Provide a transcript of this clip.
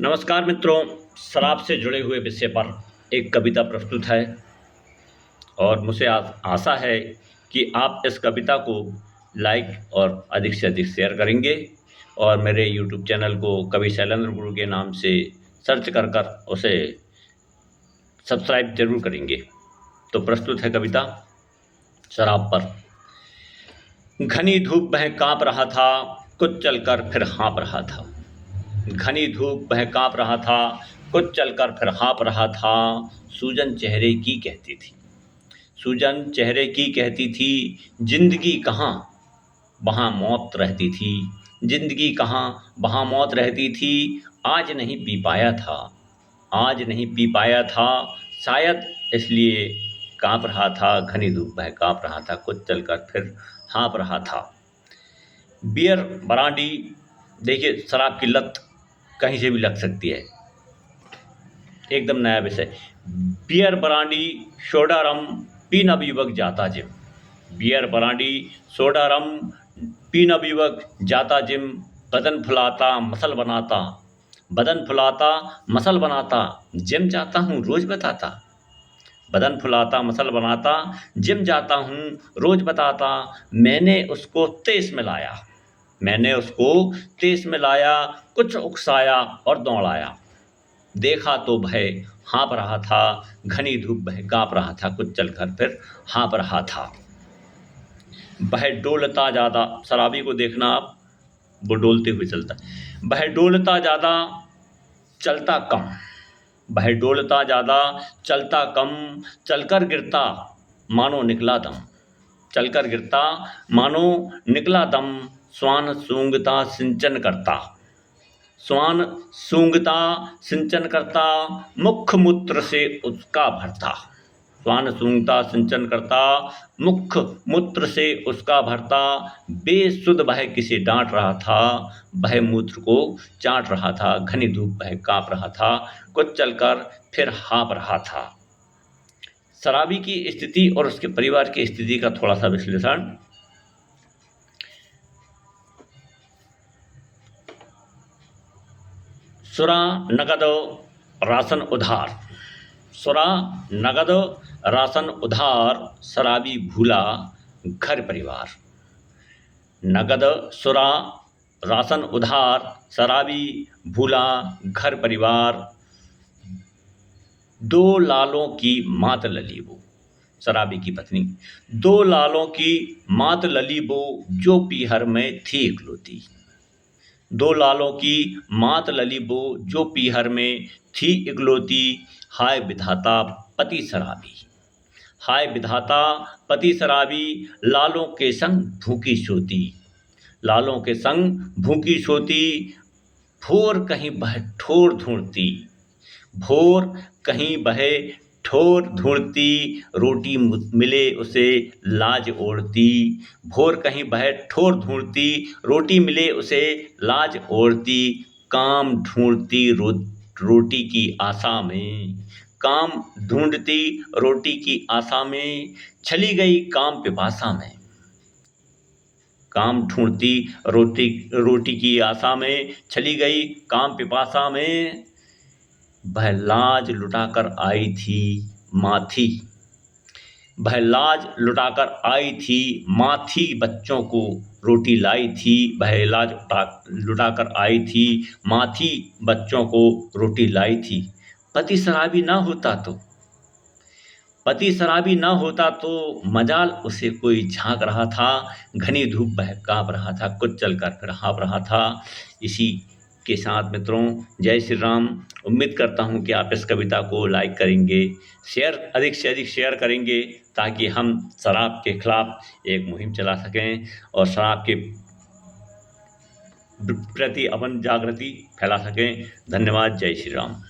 नमस्कार मित्रों, शराब से जुड़े हुए विषय पर एक कविता प्रस्तुत है और मुझे आशा है कि आप इस कविता को लाइक और अधिक से अधिक शेयर करेंगे और मेरे यूट्यूब चैनल को कवि शैलेंद्र गुरु के नाम से सर्च कर कर उसे सब्सक्राइब जरूर करेंगे। तो प्रस्तुत है कविता शराब पर। घनी धूप में काँप रहा था, कुछ चलकर फिर हाँफ रहा था। घनी धूप वह काँप रहा था, कुछ चलकर फिर हाँफ रहा था। सूजन चेहरे की कहती थी, सूजन चेहरे की कहती थी, जिंदगी कहाँ वहाँ मौत रहती थी। जिंदगी कहाँ वहाँ मौत रहती थी। आज नहीं पी पाया था, आज नहीं पी पाया था, शायद इसलिए काँप रहा था। घनी धूप वह काँप रहा था, कुछ चलकर फिर हाँफ रहा था। बियर ब्रांडी, देखिए शराब की लत कहीं से भी लग सकती है। एकदम नया विषय। बियर ब्रांडी सोडा रम पी नवयुवक जाता जिम। बियर ब्रांडी सोडा रम पी नवयुवक जाता जिम। बदन फुलाता मसल बनाता, बदन फुलाता मसल बनाता, जिम जाता हूँ रोज बताता। बदन फुलाता मसल बनाता, जिम जाता हूँ रोज बताता। मैंने उसको तेज में लाया, मैंने उसको तेज में लाया, कुछ उकसाया और दौड़ाया। देखा तो भय हाँफ रहा था, घनी धूप वह काँप रहा था, कुछ चलकर फिर हाँफ रहा था। वह डोलता ज़्यादा, शराबी को देखना आप, वो डोलते हुए चलता है। वह डोलता ज़्यादा चलता कम, वह डोलता ज़्यादा चलता कम, चलकर गिरता मानो निकला दम। चलकर गिरता मानो निकला दम। श्वान सूंघता सिंचन करता, श्वान सूंघता सिंचन करता, मुख मूत्र से उसका भरता। श्वान सूंघता सिंचन करता, मुख मूत्र से उसका भरता। बेसुध वह किसे डांट रहा था, वह मूत्र को चाट रहा था। घनी धूप वह काँप रहा था, कुछ चलकर फिर हाँफ रहा था। शराबी की स्थिति और उसके परिवार की स्थिति का थोड़ा सा विश्लेषण। सुरा नगद राशन उधार, सुरा नगद राशन उधार, शराबी भूला घर परिवार। नगद सुरा राशन उधार, शराबी भूला घर परिवार। दो लालों की मात लली वो, शराबी की पत्नी। दो लालों की मात लली वो, जो पीहर में थी इकलौती। दो लालों की मात लली वो, जो पीहर में थी इकलौती। हाय विधाता पति शराबी, हाय विधाता पति शराबी, लालों के संग भूखी सोती। लालों के संग भूखी सोती, भोर कहीं बह ठोर ढूंढती। भोर कहीं बहे ठोर ढूंढती, रोटी मिले उसे लाज ओढ़ती। भोर कहीं बहे ठोर ढूंढती, रोटी मिले उसे लाज ओढ़ती। काम ढूंढती रोटी की आशा में, काम ढूंढती रोटी की आशा में, चली गई काम पिपासा में। काम ढूंढती रोटी रोटी की आशा में, चली गई काम पिपासा में। वह लाज लुटाकर आई थी माथी, वह लाज लुटाकर आई थी माथी, बच्चों को रोटी लाई थी। वह लाज लुटाकर आई थी माथी, बच्चों को रोटी लाई थी। पति शराबी ना होता तो, पति शराबी ना होता तो, मजाल उसे कोई झांक रहा था। घनी धूप वह काँप रहा था, कुछ चलकर फिर हाँफ रहा था। इसी के साथ मित्रों, जय श्री राम। उम्मीद करता हूँ कि आप इस कविता को लाइक करेंगे, शेयर अधिक से अधिक शेयर करेंगे, ताकि हम शराब के खिलाफ एक मुहिम चला सकें और शराब के प्रति अपन जागृति फैला सकें। धन्यवाद। जय श्री राम।